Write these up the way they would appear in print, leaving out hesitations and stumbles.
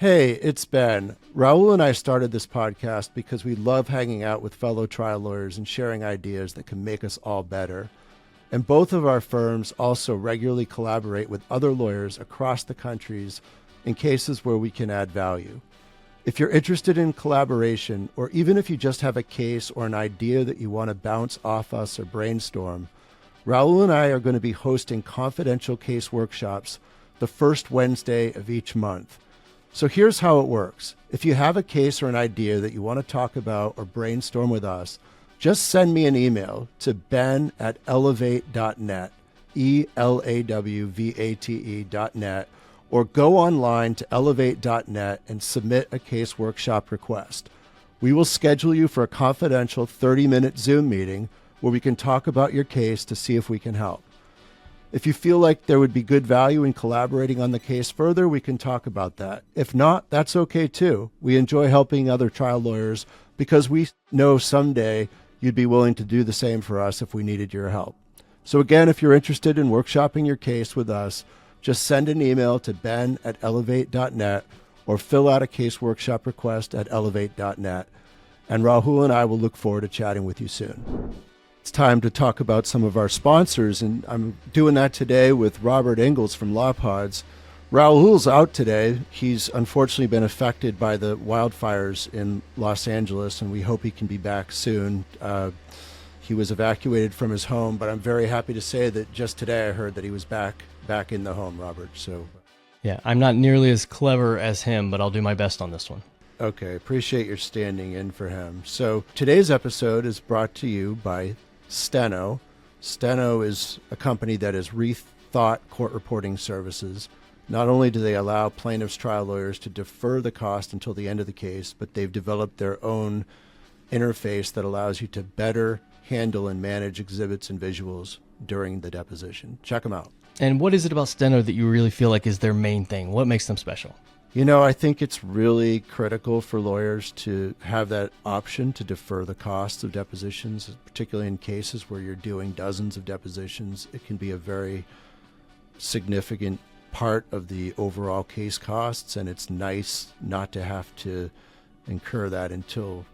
Hey, it's Ben. Rahul and I started this podcast because we love hanging out with fellow trial lawyers and sharing ideas that can make us all better. And both of our firms also regularly collaborate with other lawyers across the countries in cases where we can add value. If you're interested in collaboration, or even if you just have a case or an idea that you want to bounce off us or brainstorm, Rahul and I are going to be hosting confidential case workshops the first Wednesday of each month. So here's how it works. If you have a case or an idea that you want to talk about or brainstorm with us, just send me an email to ben@elawvate.net, ELAWVATE.net, or go online to elawvate.net and submit a case workshop request. We will schedule you for a confidential 30-minute Zoom meeting where we can talk about your case to see if we can help. If you feel like there would be good value in collaborating on the case further, we can talk about that. If not, that's okay too. We enjoy helping other trial lawyers because we know someday you'd be willing to do the same for us if we needed your help. So again, if you're interested in workshopping your case with us, just send an email to ben@elawvate.net or fill out a case workshop request at elawvate.net. And Rahul and I will look forward to chatting with you soon. It's time to talk about some of our sponsors, and I'm doing that today with Robert Ingalls from Law Pods. Rahul's out today. He's unfortunately been affected by the wildfires in Los Angeles, and we hope he can be back soon. He was evacuated from his home, but I'm very happy to say that just today I heard that he was back in the home, Robert. So, yeah, I'm not nearly as clever as him, but I'll do my best on this one. Okay, appreciate your standing in for him. So today's episode is brought to you by Steno. Steno is a company that has rethought court reporting services. Not only do they allow plaintiffs' trial lawyers to defer the cost until the end of the case, but they've developed their own interface that allows you to better handle and manage exhibits and visuals during the deposition. Check them out. And what is it about Steno that you really feel like is their main thing? What makes them special? You know, I think it's really critical for lawyers to have that option to defer the costs of depositions, particularly in cases where you're doing dozens of depositions. It can be a very significant part of the overall case costs, and it's nice not to have to incur that until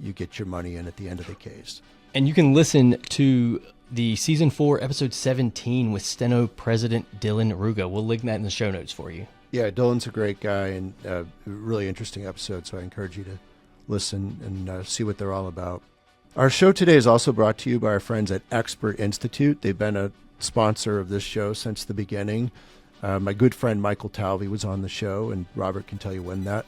you get your money in at the end of the case. And you can listen to the Season 4, Episode 17 with Steno President Dylan Ruga. We'll link that in the show notes for you. Yeah, Dylan's a great guy and a really interesting episode, so I encourage you to listen and see what they're all about. Our show today is also brought to you by our friends at Expert Institute. They've been a sponsor of this show since the beginning. My good friend Michael Talvey was on the show, and Robert can tell you when that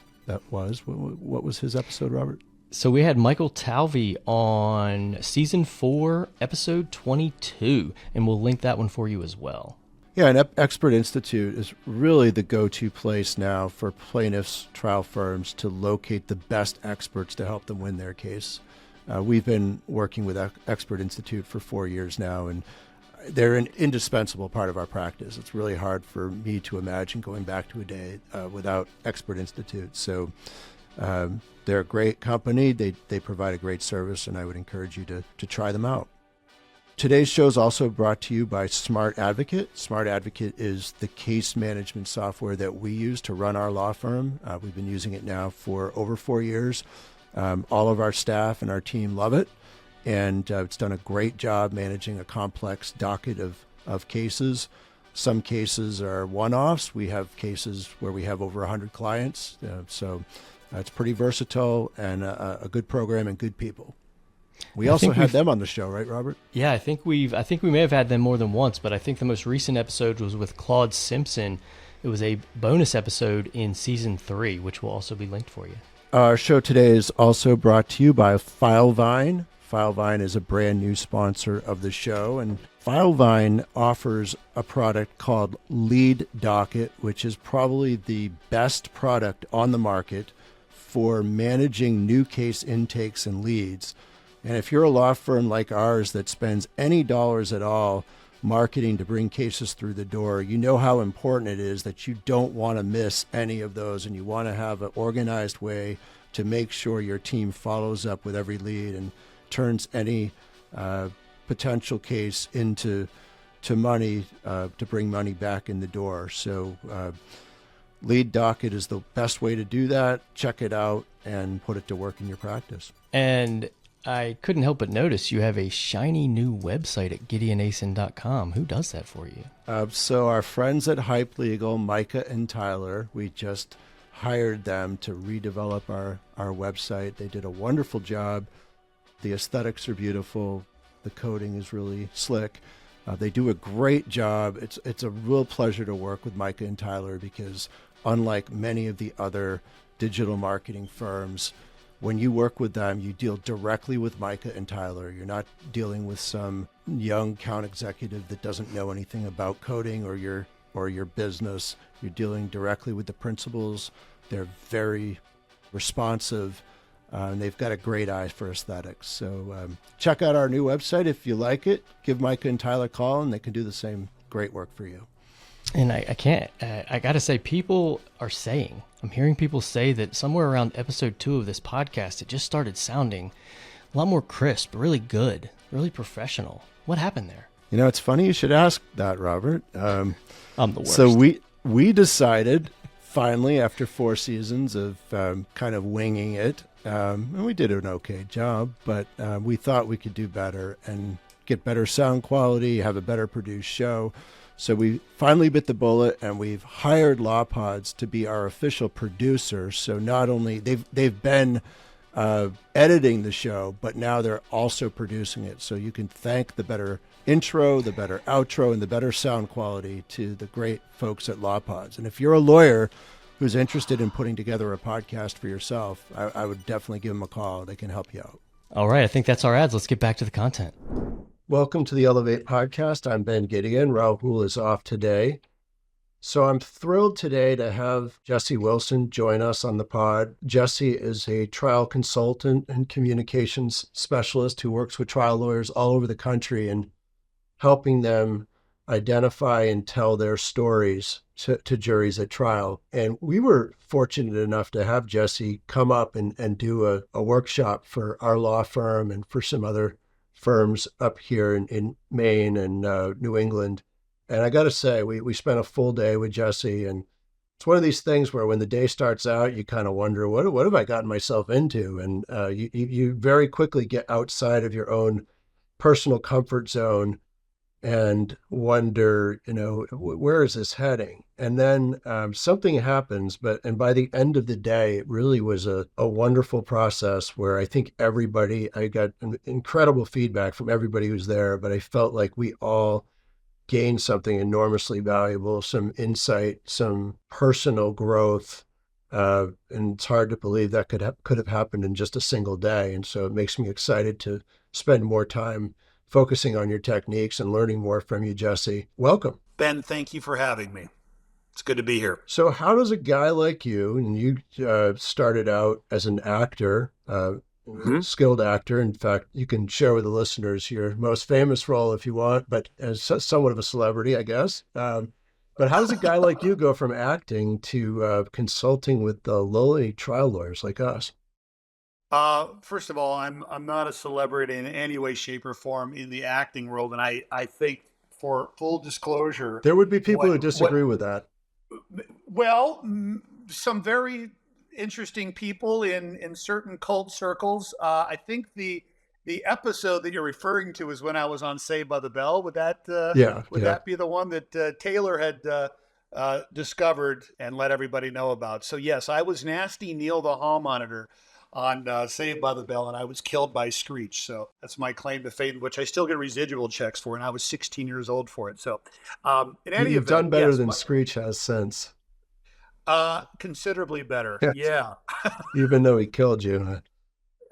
was. What was his episode, Robert? So we had Michael Talvey on Season 4, Episode 22, and we'll link that one for you as well. Yeah, and Expert Institute is really the go-to place now for plaintiffs' trial firms to locate the best experts to help them win their case. We've been working with Expert Institute for 4 years now, and they're an indispensable part of our practice. It's really hard for me to imagine going back to a day without Expert Institute. So they're a great company. They provide a great service, and I would encourage you to try them out. Today's show is also brought to you by Smart Advocate. Smart Advocate is the case management software that we use to run our law firm. We've been using it now for over 4 years. All of our staff and our team love it, and it's done a great job managing a complex docket of cases. Some cases are one-offs. We have cases where we have over 100 clients, so it's pretty versatile and a good program and good people. We also had them on the show, right, Robert? Yeah, I think we may have had them more than once, but I think the most recent episode was with Claude Simpson. It was a bonus episode in Season 3, which will also be linked for you. Our show today is also brought to you by FileVine. FileVine is a brand new sponsor of the show, and FileVine offers a product called Lead Docket, which is probably the best product on the market for managing new case intakes and leads. And if you're a law firm like ours that spends any dollars at all marketing to bring cases through the door, you know how important it is that you don't want to miss any of those, and you want to have an organized way to make sure your team follows up with every lead and turns any potential case into money to bring money back in the door. So Lead docket is the best way to do that. Check it out and put it to work in your practice. And I couldn't help but notice you have a shiny new website at GideonAsin.com. Who does that for you? So our friends at Hype Legal, Micah and Tyler, we just hired them to redevelop our website. They did a wonderful job. The aesthetics are beautiful. The coding is really slick. They do a great job. It's a real pleasure to work with Micah and Tyler because unlike many of the other digital marketing firms, when you work with them, you deal directly with Micah and Tyler. You're not dealing with some young account executive that doesn't know anything about coding or your business. You're dealing directly with the principals. They're very responsive, and they've got a great eye for aesthetics. So check out our new website if you like it. Give Micah and Tyler a call, and they can do the same great work for you. And I got to say, I'm hearing people say that somewhere around episode 2 of this podcast, it just started sounding a lot more crisp, really good, really professional. What happened there? You know, it's funny you should ask that, Robert. I'm the worst. So we decided finally, after 4 seasons of kind of winging it, and we did an okay job, but we thought we could do better and get better sound quality, have a better produced show. So we finally bit the bullet, and we've hired LawPods to be our official producer. So not only they've been editing the show, but now they're also producing it. So you can thank the better intro, the better outro, and the better sound quality to the great folks at LawPods. And if you're a lawyer who's interested in putting together a podcast for yourself, I would definitely give them a call. They can help you out. All right. I think that's our ads. Let's get back to the content. Welcome to the Elawvate podcast. I'm Ben Gideon. Rahul is off today. So I'm thrilled today to have Jesse Wilson join us on the pod. Jesse is a trial consultant and communications specialist who works with trial lawyers all over the country and helping them identify and tell their stories to juries at trial. And we were fortunate enough to have Jesse come up and do a workshop for our law firm and for some other firms up here in Maine and New England. And I got to say, we spent a full day with Jesse, and it's one of these things where when the day starts out, you kind of wonder, what have I gotten myself into? And you very quickly get outside of your own personal comfort zone and wonder, where is this heading? And then something happens, and by the end of the day, it really was a wonderful process where I think I got incredible feedback from everybody who's there, but I felt like we all gained something enormously valuable, some insight, some personal growth, and it's hard to believe that could have happened in just a single day. And so it makes me excited to spend more time focusing on your techniques and learning more from you, Jesse. Welcome. Ben, thank you for having me. It's good to be here. So how does a guy like you, and you started out as an actor, skilled actor. In fact, you can share with the listeners your most famous role if you want, but as somewhat of a celebrity, I guess. But how does a guy like you go from acting to consulting with the lowly trial lawyers like us? First of all, I'm not a celebrity in any way, shape, or form in the acting world, and I think, for full disclosure, there would be people who disagree with that. Well, some very interesting people in certain cult circles. I think the episode that you're referring to is when I was on Saved by the Bell. Would that that be the one that Taylor had discovered and let everybody know about? So yes, I was Nasty Neil the Hall Monitor on Saved by the Bell, and I was killed by Screech. So that's my claim to fame, which I still get residual checks for, and I was 16 years old for it. So in any You've event, done better than Screech has since. Considerably better. Yes. Yeah. Even though he killed you.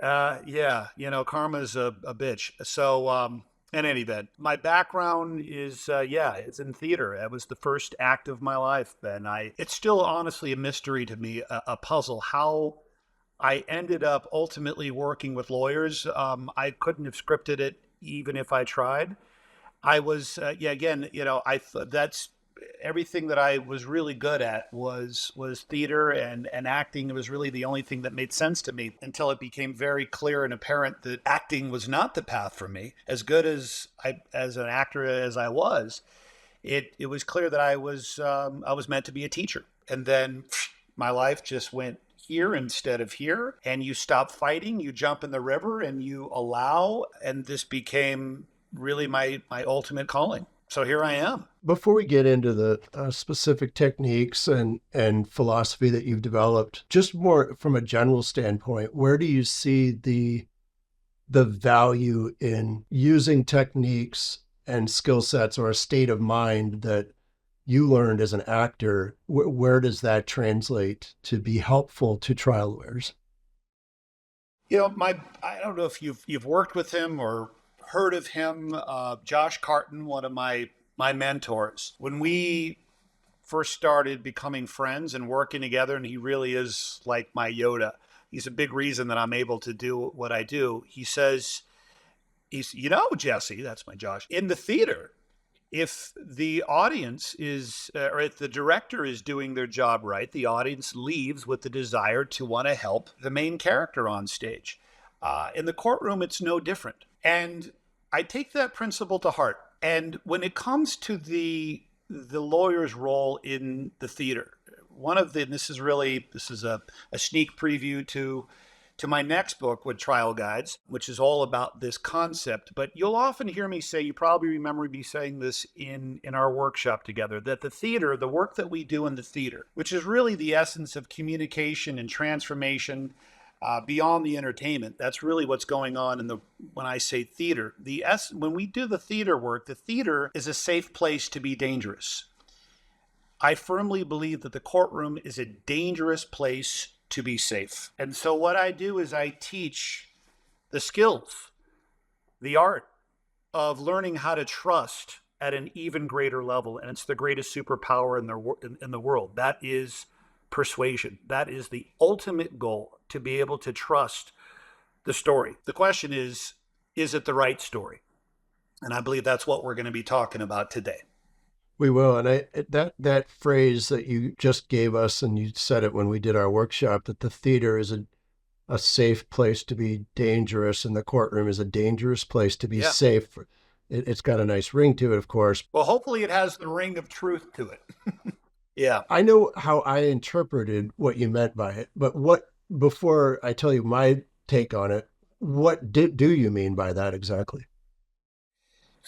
Yeah. Karma's a bitch. So in any event, my background is, it's in theater. That was the first act of my life, Ben. It's still honestly a mystery to me, a puzzle, how I ended up ultimately working with lawyers. I couldn't have scripted it even if I tried. I was, that's everything that I was really good at was theater and acting. It was really the only thing that made sense to me until it became very clear and apparent that acting was not the path for me. As good as as an actor as I was, it was clear that I was meant to be a teacher. And then my life just went here instead of here. And you stop fighting, you jump in the river and you allow. And this became really my ultimate calling. So here I am. Before we get into the specific techniques and philosophy that you've developed, just more from a general standpoint, where do you see the value in using techniques and skill sets or a state of mind that you learned as an actor? Where does that translate to be helpful to trial lawyers? I don't know if you've worked with him or heard of him. Josh Carton, one of my mentors. When we first started becoming friends and working together, and he really is like my Yoda. He's a big reason that I'm able to do what I do. He says, Jesse, that's my Josh, in the theater, if the audience is, or if the director is doing their job right, the audience leaves with the desire to want to help the main character on stage. In the courtroom, it's no different. And I take that principle to heart. And when it comes to the lawyer's role in the theater, this is a sneak preview to my next book with Trial Guides, which is all about this concept. But you'll often hear me say, you probably remember me saying this in our workshop together, that the theater, the work that we do in the theater, which is really the essence of communication and transformation beyond the entertainment. That's really what's going on when I say theater. When we do the theater work, the theater is a safe place to be dangerous. I firmly believe that the courtroom is a dangerous place to be safe. And so what I do is I teach the skills, the art of learning how to trust at an even greater level. And it's the greatest superpower in the world. That is persuasion. That is the ultimate goal, to be able to trust the story. The question is it the right story? And I believe that's what we're going to be talking about today. We will. And that phrase that you just gave us, and you said it when we did our workshop, that the theater is a safe place to be dangerous and the courtroom is a dangerous place to be safe. It's got a nice ring to it, of course. Well, hopefully it has the ring of truth to it. Yeah. I know how I interpreted what you meant by it, but before I tell you my take on it, what do you mean by that exactly?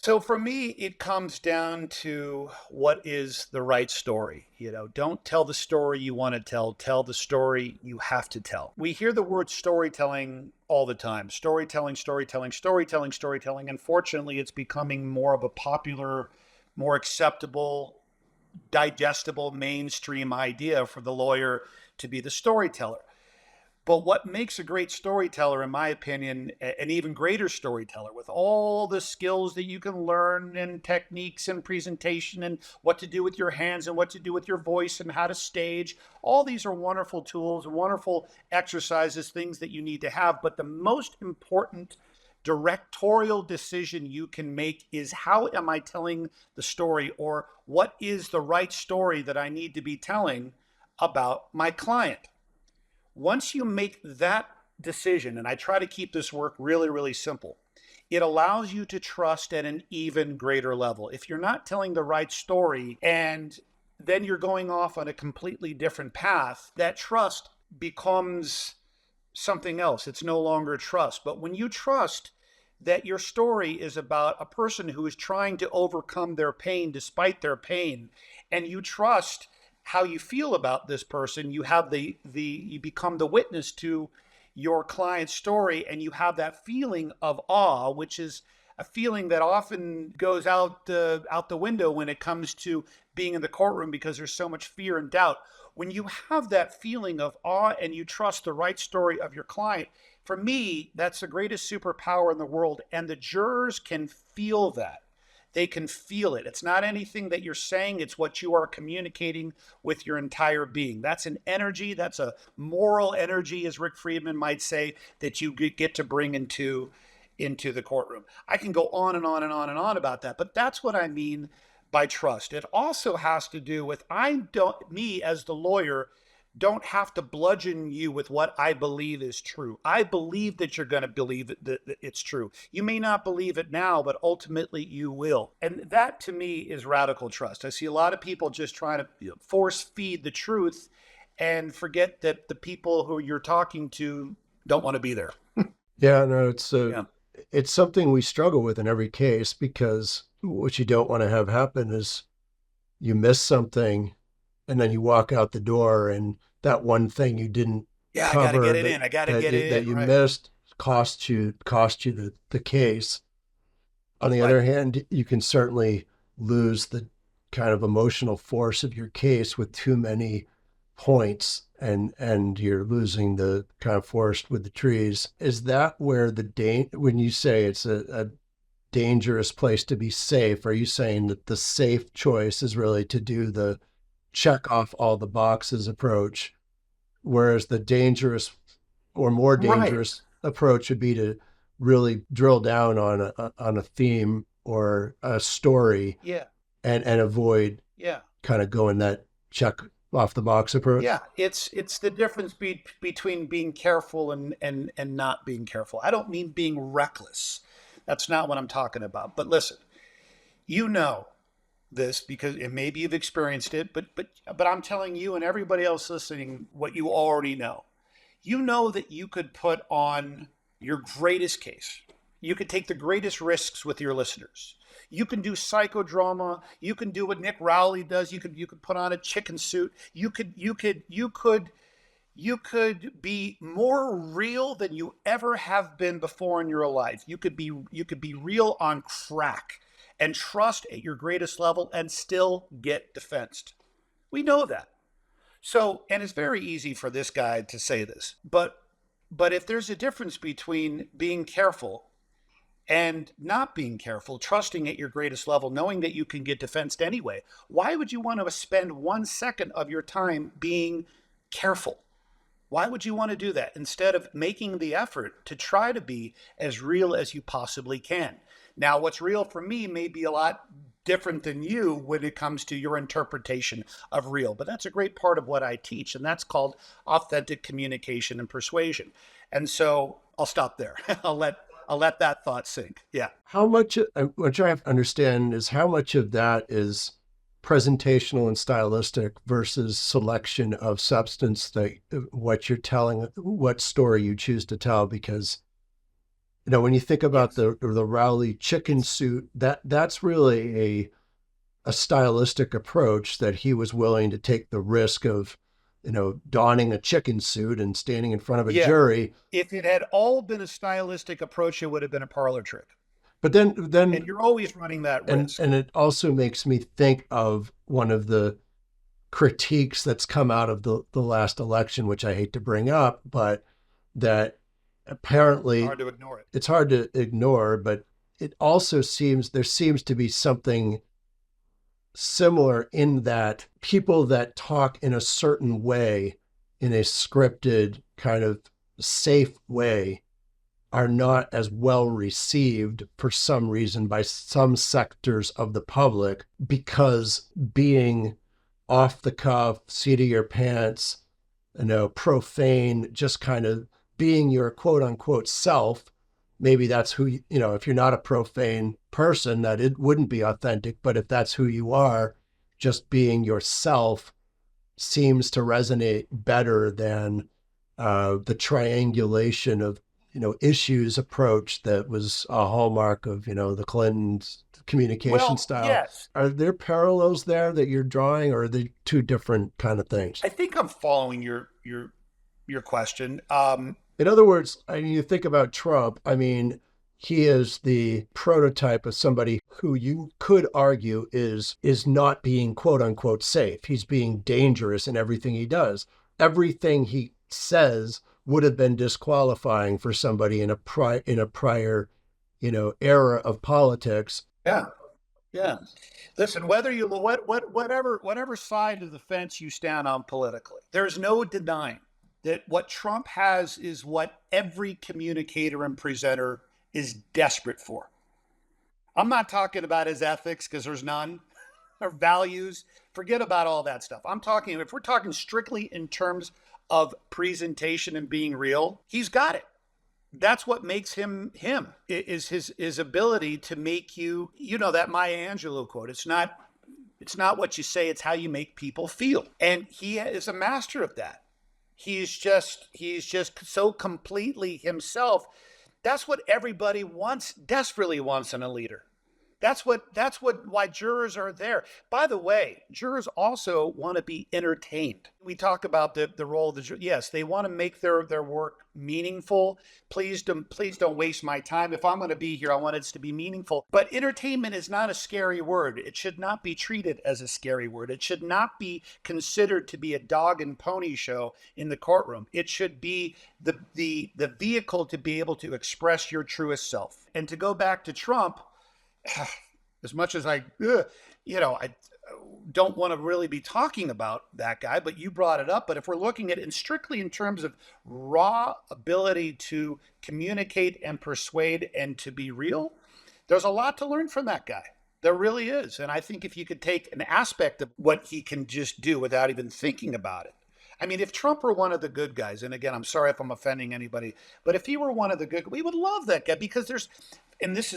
So for me, it comes down to what is the right story. Don't tell the story you want to tell the story you have to tell. We hear the word storytelling all the time. Storytelling, storytelling, storytelling, storytelling. Unfortunately, it's becoming more of a popular, more acceptable, digestible, mainstream idea for the lawyer to be the storyteller. But what makes a great storyteller, in my opinion, an even greater storyteller, with all the skills that you can learn and techniques and presentation and what to do with your hands and what to do with your voice and how to stage, all these are wonderful tools, wonderful exercises, things that you need to have. But the most important directorial decision you can make is, how am I telling the story, or what is the right story that I need to be telling about my client? Once you make that decision, and I try to keep this work really, really simple, it allows you to trust at an even greater level. If you're not telling the right story and then you're going off on a completely different path, that trust becomes something else. It's no longer trust. But when you trust that your story is about a person who is trying to overcome their pain despite their pain, and you trust how you feel about this person, you have you become the witness to your client's story, and you have that feeling of awe, which is a feeling that often goes out the window when it comes to being in the courtroom, because there's so much fear and doubt. When you have that feeling of awe and you trust the right story of your client, for me, that's the greatest superpower in the world, and the jurors can feel that. They can feel it. It's not anything that you're saying. It's what you are communicating with your entire being. That's an energy. That's a moral energy, as Rick Friedman might say, that you get to bring into the courtroom. I can go on and on and on and on about that, but that's what I mean by trust. It also has to do with me as the lawyer don't have to bludgeon you with what I believe is true. I believe that you're going to believe that it's true. You may not believe it now, but ultimately you will. And that to me is radical trust. I see a lot of people just trying to force feed the truth and forget that the people who you're talking to don't want to be there. Yeah, no, Yeah. it's something we struggle with in every case, because what you don't want to have happen is you miss something and then you walk out the door and that one thing you didn't Yeah, I got to cover get it in. I got to get it that in. you Right. missed cost you the case. On the Right. other hand, you can certainly lose the kind of emotional force of your case with too many points, and you're losing the kind of forest with the trees. Is that where when you say it's a dangerous place to be safe, are you saying that the safe choice is really to do the check off all the boxes approach, whereas the dangerous or more Right. dangerous approach would be to really drill down on a theme or a story, Yeah. and avoid Yeah. kind of going that check off the box approach? Yeah, it's the difference between being careful and not being careful. I don't mean being reckless. That's not what I'm talking about. But listen, you know this because and maybe you've experienced it, but I'm telling you and everybody else listening what you already know. You know that you could put on your greatest case. You could take the greatest risks with your listeners. You can do psychodrama. You can do what Nick Rowley does. You could put on a chicken suit. You could be more real than you ever have been before in your life. You could be real on crack and trust at your greatest level and still get defensed. We know that. So, and it's very easy for this guy to say this, but if there's a difference between being careful and not being careful, trusting at your greatest level, knowing that you can get defensed anyway, why would you want to spend 1 second of your time being careful? Why would you want to do that instead of making the effort to try to be as real as you possibly can? Now, what's real for me may be a lot different than you when it comes to your interpretation of real, but that's a great part of what I teach, and that's called authentic communication and persuasion. And so I'll stop there. I'll let that thought sink. Yeah. How much, what I have to understand is how much of that is presentational and stylistic versus selection of substance, that what you're telling, what story you choose to tell. Because when you think about Yes. the Rowley chicken suit, that's really a stylistic approach, that he was willing to take the risk of donning a chicken suit and standing in front of a Yeah. jury. If it had all been a stylistic approach, it would have been a parlor trick. But then And you're always running that and risk. and it also makes me think of one of the critiques that's come out of the last election, which I hate to bring up, but that apparently Hard to ignore it. it's hard to ignore, but it also seems to be something similar in that people that talk in a certain way, in a scripted kind of safe way, are not as well received for some reason by some sectors of the public, because being off the cuff, seat of your pants, profane, just kind of being your quote unquote self. Maybe that's who if you're not a profane person, that it wouldn't be authentic. But if that's who you are, just being yourself seems to resonate better than the triangulation of issues approach that was a hallmark of the Clintons communication Well, style. yes. Are there parallels there that you're drawing, or are they two different kind of things? I think I'm following your question. In other words, you think about Trump, he is the prototype of somebody who you could argue is not being quote unquote safe. He's being dangerous in everything he does. Everything he says would have been disqualifying for somebody in a prior era of politics. Yeah. Yeah. Listen, whether you whatever side of the fence you stand on politically, there's no denying that what Trump has is what every communicator and presenter is desperate for. I'm not talking about his ethics because there's none. our values. Forget about all that stuff. If we're talking strictly in terms of presentation and being real, he's got it. That's what makes him him, is his ability to make you, that Maya Angelou quote. It's not what you say, it's how you make people feel. And he is a master of that. He's just so completely himself. That's what everybody desperately wants in a leader. Why jurors are there. By the way, jurors also want to be entertained. We talk about the role of the juror. Yes, they want to make their work meaningful. Please don't waste my time. If I'm going to be here, I want it to be meaningful. But entertainment is not a scary word. It should not be treated as a scary word. It should not be considered to be a dog and pony show in the courtroom. It should be the vehicle to be able to express your truest self. And to go back to Trump, as much as I don't want to really be talking about that guy, but you brought it up. But if we're looking at it strictly in terms of raw ability to communicate and persuade and to be real, there's a lot to learn from that guy. There really is. And I think if you could take an aspect of what he can just do without even thinking about it. I mean, if Trump were one of the good guys, and again, I'm sorry if I'm offending anybody, but if he were one of the good, we would love that guy, because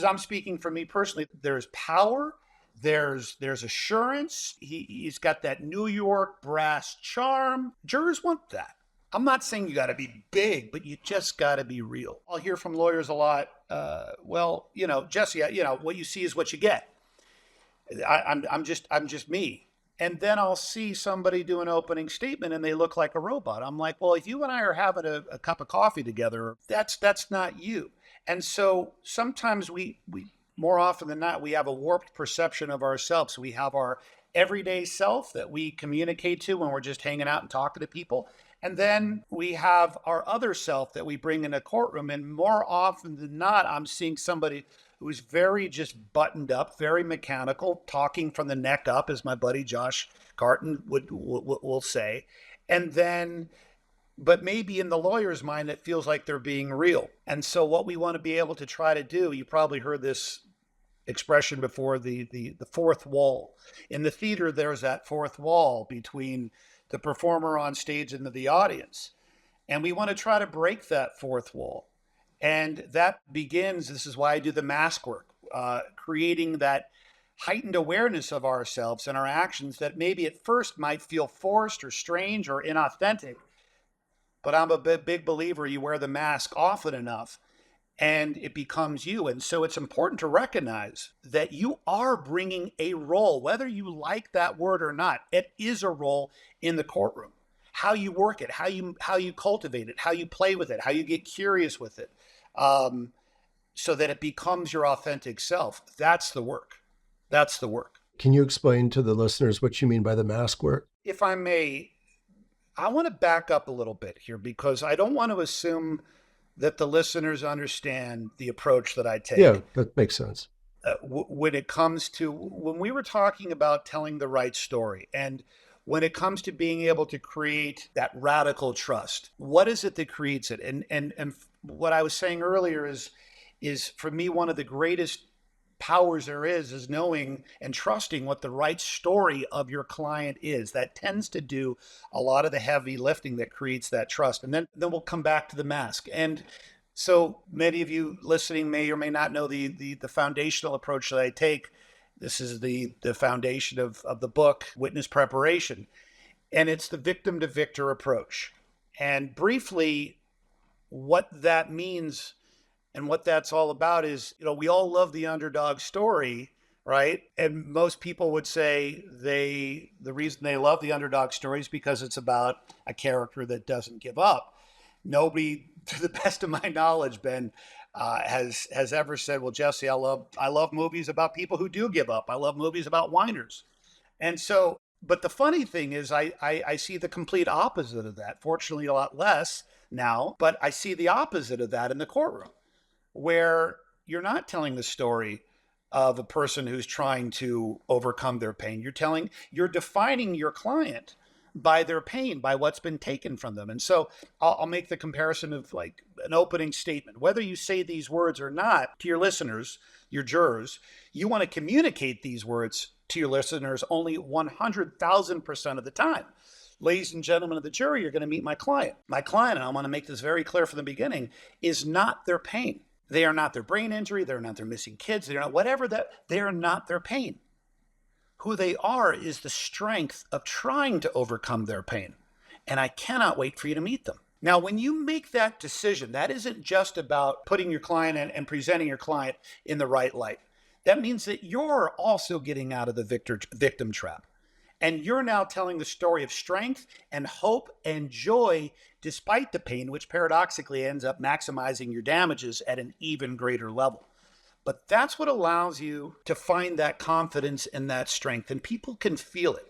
I'm speaking for me personally, there's power, there's assurance. He's got that New York brass charm. Jurors want that. I'm not saying you got to be big, but you just got to be real. I'll hear from lawyers a lot. Jesse, what you see is what you get. I'm just me. And then I'll see somebody do an opening statement and they look like a robot. I'm like, well, if you and I are having a cup of coffee together, that's not you. And so sometimes we more often than not, we have a warped perception of ourselves. We have our everyday self that we communicate to when we're just hanging out and talking to people. And then we have our other self that we bring in a courtroom. And more often than not, I'm seeing somebody who's very just buttoned up, very mechanical, talking from the neck up, as my buddy Josh Carton will say. And then, but maybe in the lawyer's mind, it feels like they're being real. And so what we want to be able to try to do, you probably heard this expression before, the fourth wall. In the theater, there's that fourth wall between the performer on stage and the audience. And we want to try to break that fourth wall. And that begins, this is why I do the mask work, creating that heightened awareness of ourselves and our actions that maybe at first might feel forced or strange or inauthentic. But I'm a big believer, you wear the mask often enough and it becomes you. And so it's important to recognize that you are bringing a role, whether you like that word or not. It is a role in the courtroom. How you work it, how you cultivate it, how you play with it, how you get curious with it, so that it becomes your authentic self. That's the work. That's the work. Can you explain to the listeners what you mean by the mask work? If I may, I want to back up a little bit here, because I don't want to assume that the listeners understand the approach that I take. Yeah, that makes sense. When it comes to, when we were talking about telling the right story, and when it comes to being able to create that radical trust, what is it that creates it? And what I was saying earlier is for me, one of the greatest powers there is knowing and trusting what the right story of your client is. That tends to do a lot of the heavy lifting that creates that trust. And then we'll come back to the mask. And so many of you listening may or may not know the foundational approach that I take. This is the foundation of the book, Witness Preparation. And it's the victim to victor approach. And briefly, what that means and what that's all about is, we all love the underdog story, right? And most people would say the reason they love the underdog story is because it's about a character that doesn't give up. Nobody, to the best of my knowledge, Ben, has ever said, well, Jesse, I love movies about people who do give up. I love movies about whiners. And so, but the funny thing is I see the complete opposite of that. Fortunately, a lot less now, but I see the opposite of that in the courtroom, where you're not telling the story of a person who's trying to overcome their pain. You're defining your client by their pain, by what's been taken from them. And so I'll make the comparison of like an opening statement. Whether you say these words or not to your listeners, your jurors, you want to communicate these words to your listeners only 100,000% of the time. Ladies and gentlemen of the jury, you're going to meet my client. My client, and I want to make this very clear from the beginning, is not their pain. They are not their brain injury. They're not their missing kids. They're not whatever that. They are not their pain. Who they are is the strength of trying to overcome their pain. And I cannot wait for you to meet them. Now, when you make that decision, that isn't just about putting your client in and presenting your client in the right light. That means that you're also getting out of the victim trap. And you're now telling the story of strength and hope and joy despite the pain, which paradoxically ends up maximizing your damages at an even greater level. But that's what allows you to find that confidence and that strength, and people can feel it.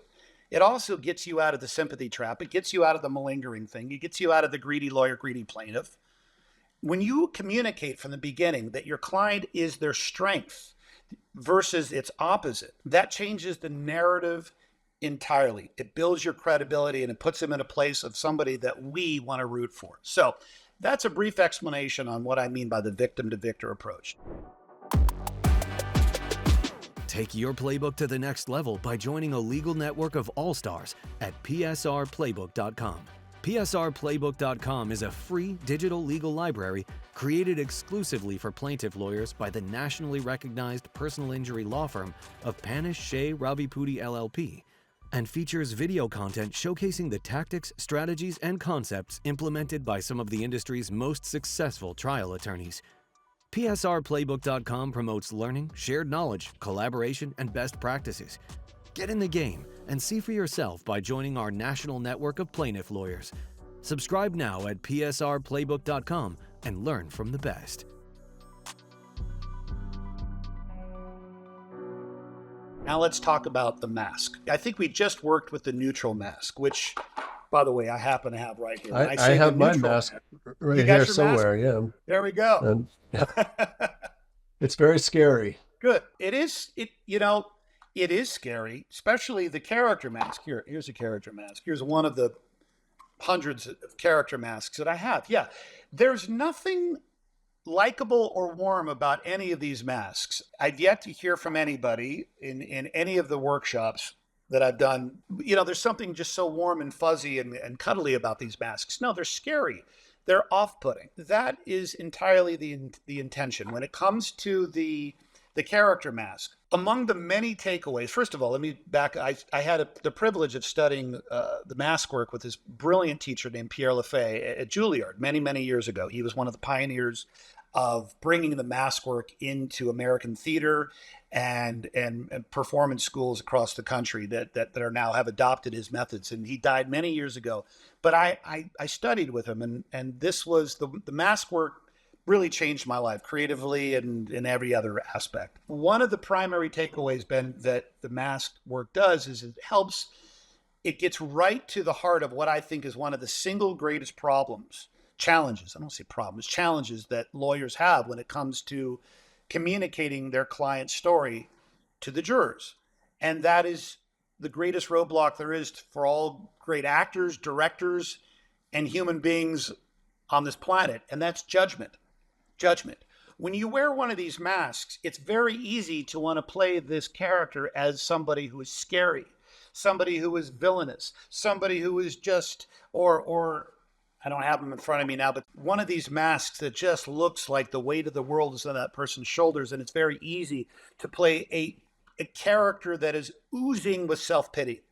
It also gets you out of the sympathy trap. It gets you out of the malingering thing. It gets you out of the greedy lawyer, greedy plaintiff. When you communicate from the beginning that your client is their strength versus its opposite, that changes the narrative entirely. It builds your credibility and it puts them in a place of somebody that we want to root for. So that's a brief explanation on what I mean by the victim to victor approach. Take your playbook to the next level by joining a legal network of all-stars at psrplaybook.com. psrplaybook.com is a free digital legal library created exclusively for plaintiff lawyers by the nationally recognized personal injury law firm of Rahul Ravipudi LLP, and features video content showcasing the tactics, strategies, and concepts implemented by some of the industry's most successful trial attorneys. PSRplaybook.com promotes learning, shared knowledge, collaboration, and best practices. Get in the game and see for yourself by joining our national network of plaintiff lawyers. Subscribe now at PSRplaybook.com and learn from the best. Now let's talk about the mask. I think we just worked with the neutral mask, which, by the way, I happen to have right here. I have my mask right here somewhere. Yeah. There we go. It's very scary. Good. It is scary, especially the character mask. Here's a character mask. Here's one of the hundreds of character masks that I have. Yeah. There's nothing likable or warm about any of these masks. I've yet to hear from anybody in any of the workshops that I've done. There's something just so warm and fuzzy and cuddly about these masks. No, they're scary. They're off-putting. That is entirely the intention. When it comes to the character mask, among the many takeaways, first of all, let me back. I had the privilege of studying the mask work with this brilliant teacher named Pierre Lafay at Juilliard many, many years ago. He was one of the pioneers of bringing the mask work into American theater and performance schools across the country that are now have adopted his methods. And he died many years ago. But I studied with him, and this was the mask work really changed my life creatively and in every other aspect. One of the primary takeaways, Ben, that the mask work does is it gets right to the heart of what I think is one of the single greatest challenges that lawyers have when it comes to communicating their client's story to the jurors. And that is the greatest roadblock there is for all great actors, directors, and human beings on this planet. And that's judgment. When you wear one of these masks, it's very easy to want to play this character as somebody who is scary, somebody who is villainous, somebody who is just, or I don't have them in front of me now, but one of these masks that just looks like the weight of the world is on that person's shoulders. And it's very easy to play a character that is oozing with self-pity.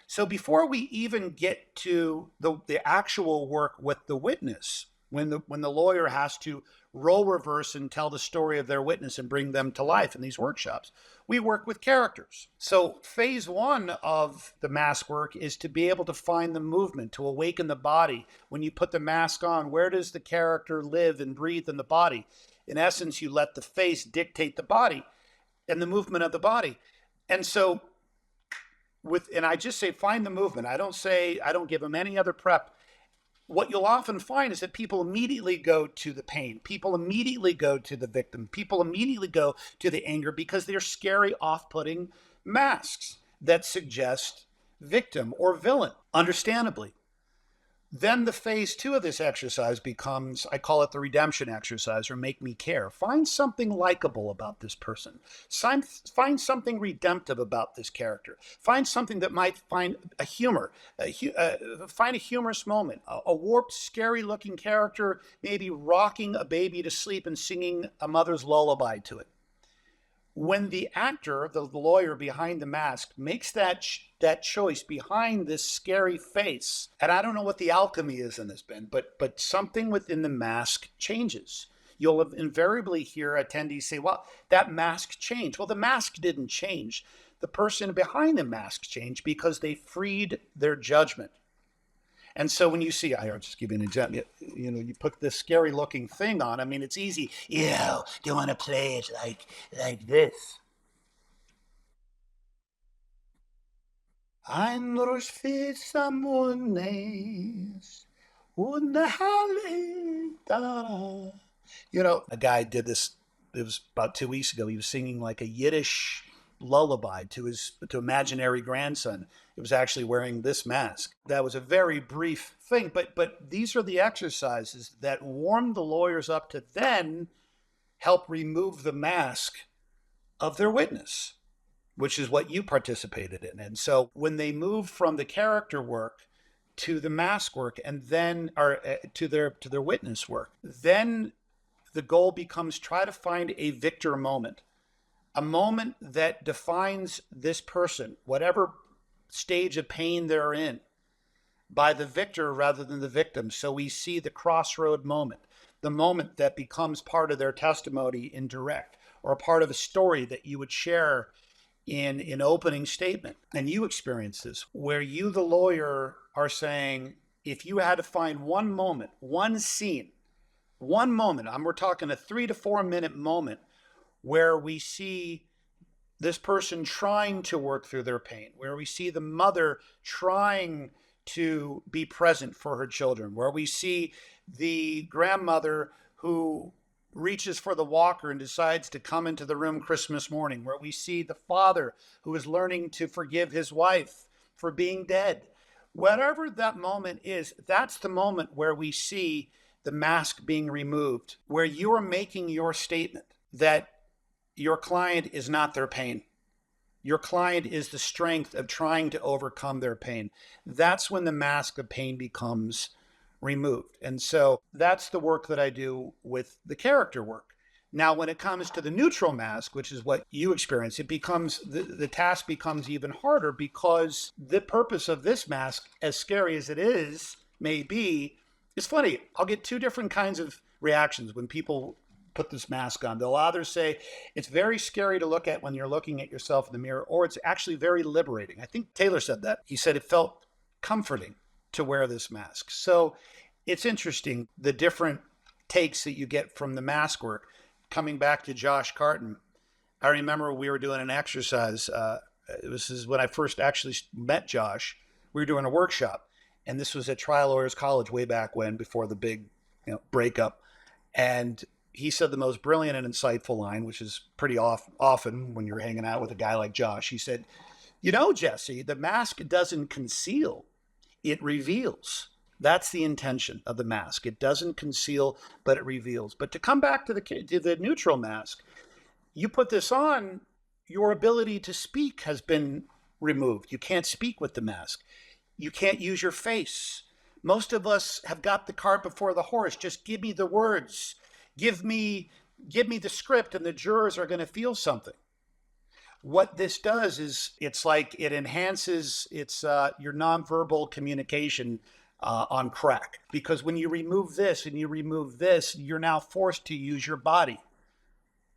So before we even get to the actual work with the witness, when the lawyer has to role reverse and tell the story of their witness and bring them to life in these workshops, we work with characters. So phase one of the mask work is to be able to find the movement, to awaken the body. When you put the mask on, where does the character live and breathe in the body? In essence, you let the face dictate the body and the movement of the body. And so and I just say, find the movement. I don't give them any other prep. What you'll often find is that people immediately go to the pain. People immediately go to the victim. People immediately go to the anger because they're scary, off-putting masks that suggest victim or villain, understandably. Then the phase 2 of this exercise becomes, I call it the redemption exercise, or make me care. Find something likable about this person. Find something redemptive about this character. Find something that might find a humor. Find a humorous moment. A warped, scary-looking character maybe rocking a baby to sleep and singing a mother's lullaby to it. When the actor, the lawyer behind the mask, makes that choice behind this scary face, and I don't know what the alchemy is in this, Ben, but something within the mask changes. You'll invariably hear attendees say, well, that mask changed. Well, the mask didn't change. The person behind the mask changed because they freed their judgment. And so when you see, I'll just give you an example, you put this scary looking thing on, I mean, it's easy. Do you want to play it like this? Andros Fisamones, a guy did this, it was about 2 weeks ago. He was singing like a Yiddish lullaby to imaginary grandson. It was actually wearing this mask. That was a very brief thing, but these are the exercises that warm the lawyers up to then help remove the mask of their witness, which is what you participated in. And so when they move from the character work to the mask work, and then to their witness work, then the goal becomes try to find a victor moment. A moment that defines this person, whatever stage of pain they're in, by the victor rather than the victim. So we see the crossroad moment, the moment that becomes part of their testimony in direct, or a part of a story that you would share in an opening statement. And you experience this, where you, the lawyer, are saying, if you had to find one moment, one scene, one moment, we're talking a 3 to 4 minute moment, where we see this person trying to work through their pain, where we see the mother trying to be present for her children, where we see the grandmother who reaches for the walker and decides to come into the room Christmas morning, where we see the father who is learning to forgive his wife for being dead. Whatever that moment is, that's the moment where we see the mask being removed, where you are making your statement that your client is not their pain. Your client is the strength of trying to overcome their pain. That's when the mask of pain becomes removed. And so that's the work that I do with the character work. Now, when it comes to the neutral mask, which is what you experience, it becomes the task becomes even harder, because the purpose of this mask, as scary as it is, may be, it's funny. I'll get two different kinds of reactions when people put this mask on. They'll either say it's very scary to look at when you're looking at yourself in the mirror, or it's actually very liberating. I think Taylor said that. He said it felt comforting to wear this mask. So it's interesting, the different takes that you get from the mask work. Coming back to Josh Carton, I remember we were doing an exercise. This is when I first actually met Josh. We were doing a workshop, and this was at Trial Lawyers College way back when, before the big breakup. And he said the most brilliant and insightful line, which is pretty often when you're hanging out with a guy like Josh. He said, Jesse, the mask doesn't conceal, it reveals. That's the intention of the mask. It doesn't conceal, but it reveals. But to come back to the neutral mask, you put this on, your ability to speak has been removed. You can't speak with the mask. You can't use your face. Most of us have got the cart before the horse. Just give me the words. Give me the script, and the jurors are going to feel something. What this does is it's like it enhances your nonverbal communication on crack. Because when you remove this and you remove this, you're now forced to use your body.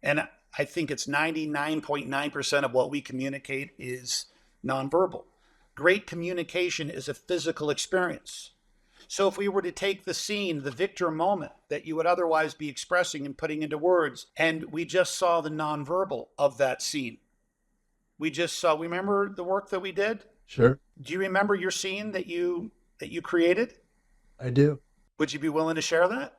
And I think it's 99.9% of what we communicate is nonverbal. Great communication is a physical experience. So if we were to take the scene, the victor moment that you would otherwise be expressing and putting into words, and we just saw the nonverbal of that scene. Remember the work that we did? Sure. Do you remember your scene that you created? I do. Would you be willing to share that?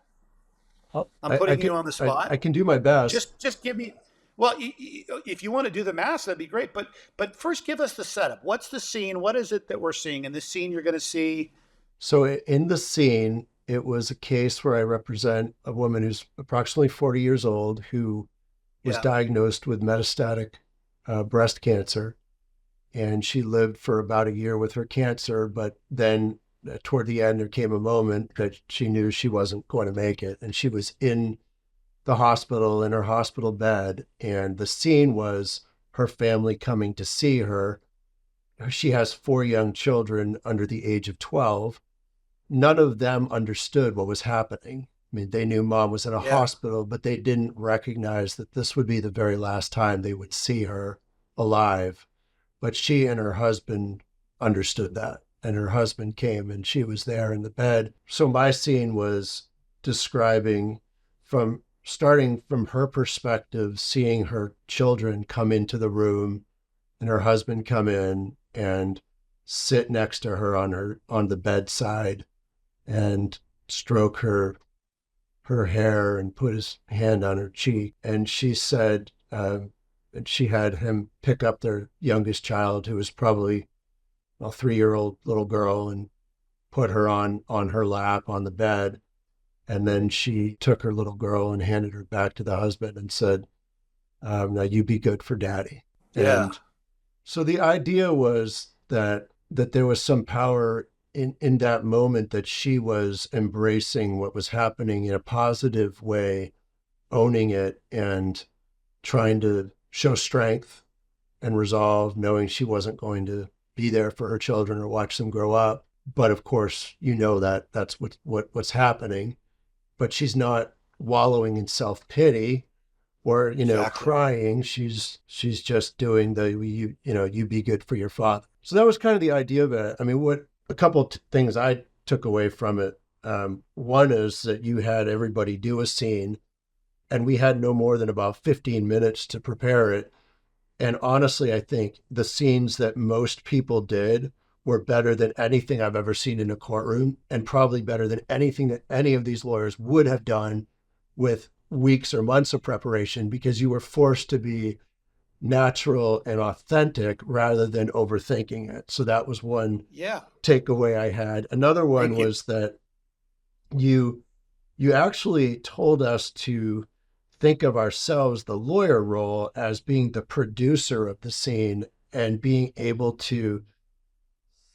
I'm I putting can- you on the spot. I can do my best. Just give me, well, if you want to do the math, that'd be great. But first give us the setup. What's the scene? What is it that we're seeing? In this scene, you're going to see So in the scene, it was a case where I represent a woman who's approximately 40 years old who was Yeah. diagnosed with metastatic breast cancer. And she lived for about a year with her cancer, but then toward the end, there came a moment that she knew she wasn't going to make it. And she was in the hospital, in her hospital bed. And the scene was her family coming to see her. She has 4 young children under the age of 12. None of them understood what was happening. I mean, they knew mom was in a Yeah. hospital, but they didn't recognize that this would be the very last time they would see her alive. But she and her husband understood that. And her husband came and she was there in the bed. So my scene was describing from starting from her perspective, seeing her children come into the room and her husband come in and sit next to her on the bedside and stroke her hair and put his hand on her cheek. And she said, and she had him pick up their youngest child, who was probably a 3-year-old little girl, and put her on her lap on the bed. And then she took her little girl and handed her back to the husband and said, now you be good for daddy. Yeah. And so the idea was that there was some power in that moment, that she was embracing what was happening in a positive way, owning it and trying to show strength and resolve, knowing she wasn't going to be there for her children or watch them grow up. But of course, that that's what's happening. But she's not wallowing in self-pity or Exactly. crying. She's just doing you be good for your father. So that was kind of the idea of it. I mean, what a couple of things I took away from it. One is that you had everybody do a scene, and we had no more than about 15 minutes to prepare it. And honestly, I think the scenes that most people did were better than anything I've ever seen in a courtroom, and probably better than anything that any of these lawyers would have done with weeks or months of preparation, because you were forced to be natural and authentic rather than overthinking it. So that was one Yeah. takeaway I had. Another one Thank you. was that you you actually told us to think of ourselves, the lawyer role, as being the producer of the scene and being able to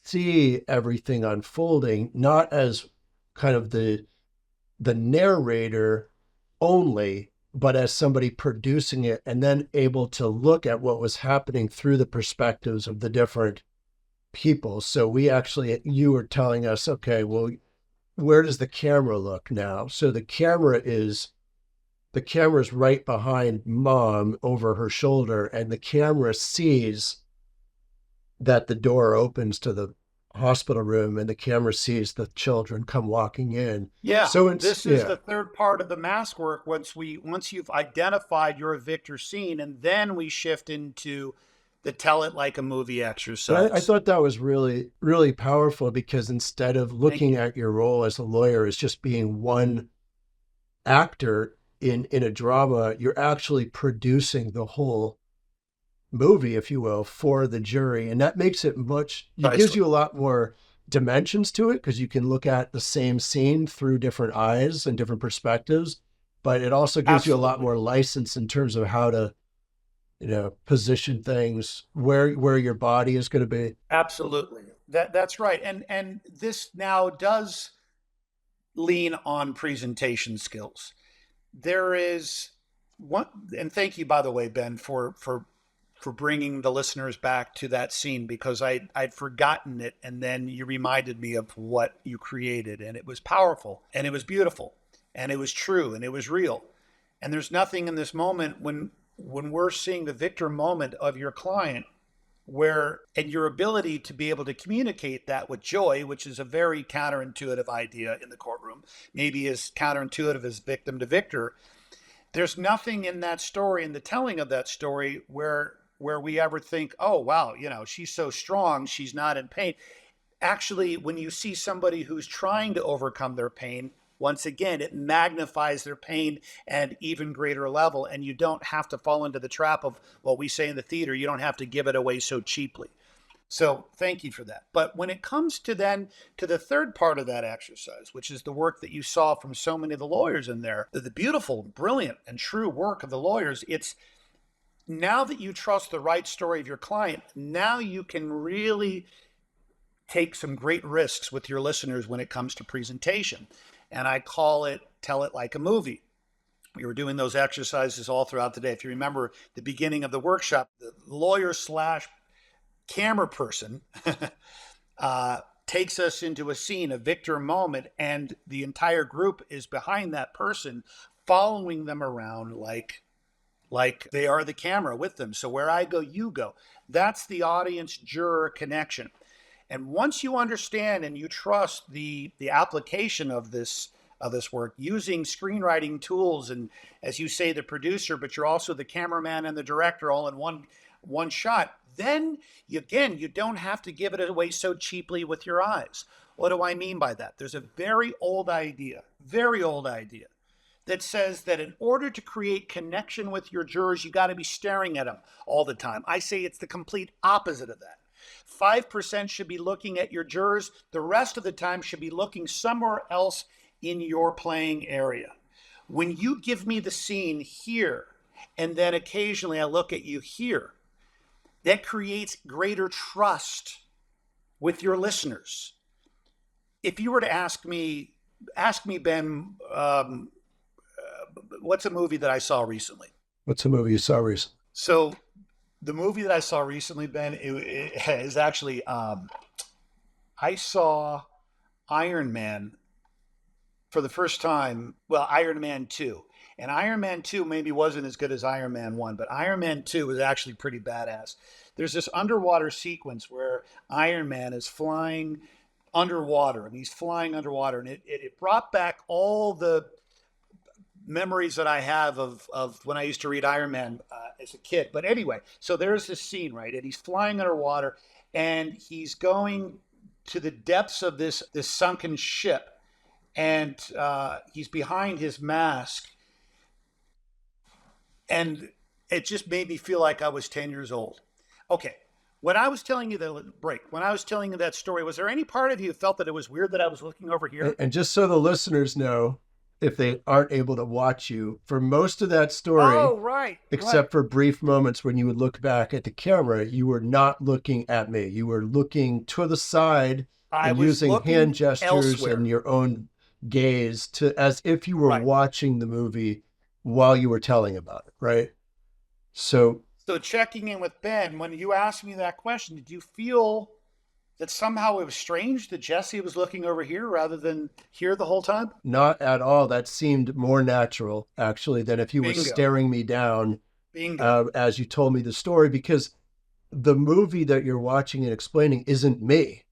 see everything unfolding, not as kind of the narrator only, but as somebody producing it and then able to look at what was happening through the perspectives of the different people. So you were telling us, okay, well, where does the camera look now? So the camera's right behind mom over her shoulder, and the camera sees that the door opens to the hospital room, and the camera sees the children come walking in. Yeah. So it's, This is yeah. the third part of the mask work. Once you've identified your Victor scene, and then we shift into the tell it like a movie But I exercise. thought that was really, really powerful, because instead of Thank looking you. at your role as a lawyer as just being one actor in a drama, you're actually producing the whole movie, if you will, for the jury. And that makes it gives Precisely. you a lot more dimensions to it, because you can look at the same scene through different eyes and different perspectives. But it also gives you a lot Absolutely. more license in terms of how to, position things, where your body is going to be. Absolutely. That's right. And this now does lean on presentation skills. There is one, and thank you, by the way, Ben, for bringing the listeners back to that scene, because I'd forgotten it, and then you reminded me of what you created, and it was powerful, and it was beautiful, and it was true, and it was real. And there's nothing in this moment when we're seeing the Victor moment of your client, where and your ability to be able to communicate that with joy, which is a very counterintuitive idea in the courtroom, maybe as counterintuitive as victim to victor. There's nothing in that story, in the telling of that story, where we ever think, oh wow, she's so strong, she's not in pain. Actually, when you see somebody who's trying to overcome their pain, once again, it magnifies their pain at even greater level. And you don't have to fall into the trap of what we say in the theater. You don't have to give it away so cheaply. So thank you for that. But when it comes to then to the third part of that exercise, which is the work that you saw from so many of the lawyers in there, the beautiful, brilliant, and true work of the lawyers, it's now that you trust the right story of your client, now you can really take some great risks with your listeners when it comes to presentation. And I call it tell it like a movie. We were doing those exercises all throughout the day. If you remember the beginning of the workshop, the lawyer slash camera person takes us into a scene, a Victor moment, and the entire group is behind that person, following them around like they are the camera with them. So where I go, you go. That's the audience juror connection. And once you understand and you trust the application of this work using screenwriting tools, and as you say, the producer, but you're also the cameraman and the director all in one shot, then you don't have to give it away so cheaply with your eyes. What do I mean by that? There's a very old idea that says that in order to create connection with your jurors, you got to be staring at them all the time. I say it's the complete opposite of that. 5% should be looking at your jurors. The rest of the time should be looking somewhere else in your playing area. When you give me the scene here, and then occasionally I look at you here, that creates greater trust with your listeners. If you were to ask me, Ben, what's a movie that I saw recently? What's a movie you saw recently? So the movie that I saw recently, Ben, it is actually, I saw Iron Man for the first time. Well, Iron Man 2. And Iron Man 2 maybe wasn't as good as Iron Man 1, but Iron Man 2 was actually pretty badass. There's this underwater sequence where Iron Man is flying underwater, and he's flying underwater, and it brought back all the memories that I have of when I used to read Iron Man as a kid. But anyway, so there's this scene, right? And he's flying underwater, and he's going to the depths of this sunken ship, and he's behind his mask. And it just made me feel like I was 10 years old. Okay, when I was telling you that story, was there any part of you who felt that it was weird that I was looking over here? And just so the listeners know, if they aren't able to watch you, for most of that story, except for brief moments when you would look back at the camera, you were not looking at me. You were looking to the side and using hand gestures elsewhere, and your own gaze as if you were watching the movie while you were telling about it, right? So checking in with Ben, when you asked me that question, did you feel that somehow it was strange that Jesse was looking over here rather than here the whole time? Not at all. That seemed more natural, actually, than if you were staring me down as you told me the story, because the movie that you're watching and explaining isn't me.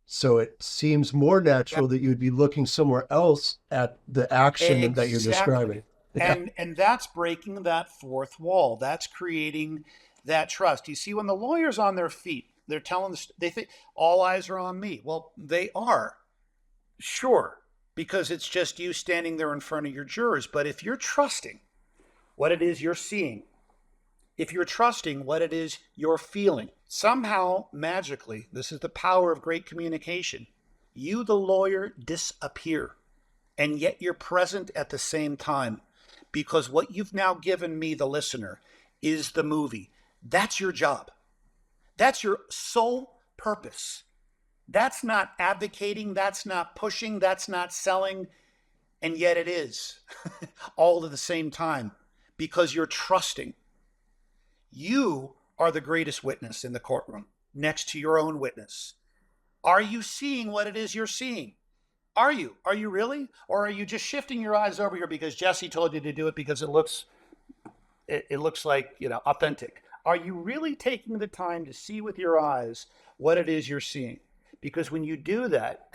So it seems more natural that you'd be looking somewhere else at the action that you're describing. And that's breaking that fourth wall. That's creating that trust. You see, when the lawyer's on their feet, they're they think all eyes are on me. Well, they are, sure, because it's just you standing there in front of your jurors. But if you're trusting what it is you're seeing, if you're trusting what it is you're feeling, somehow, magically, this is the power of great communication, you, the lawyer, disappear. And yet you're present at the same time, because what you've now given me, the listener, is the movie. That's your job. That's your sole purpose. That's not advocating, that's not pushing, that's not selling, and yet it is all at the same time, because you're trusting. You are the greatest witness in the courtroom, next to your own witness. Are you seeing what it is you're seeing? Are you? Are you really? Or are you just shifting your eyes over here because Jesse told you to do it because it looks like, authentic? Are you really taking the time to see with your eyes what it is you're seeing? Because when you do that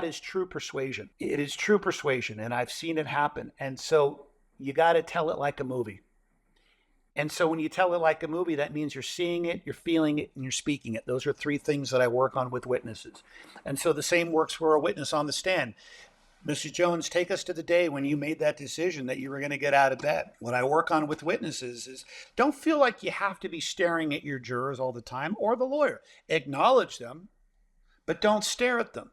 is true persuasion. It is true persuasion, and I've seen it happen. And so you got to tell it like a movie. And so when you tell it like a movie, that means you're seeing it, you're feeling it, and you're speaking it. Those are three things that I work on with witnesses. And so the same works for a witness on the stand. Mrs. Jones, take us to the day when you made that decision that you were going to get out of bed. What I work on with witnesses is don't feel like you have to be staring at your jurors all the time or the lawyer. Acknowledge them, but don't stare at them.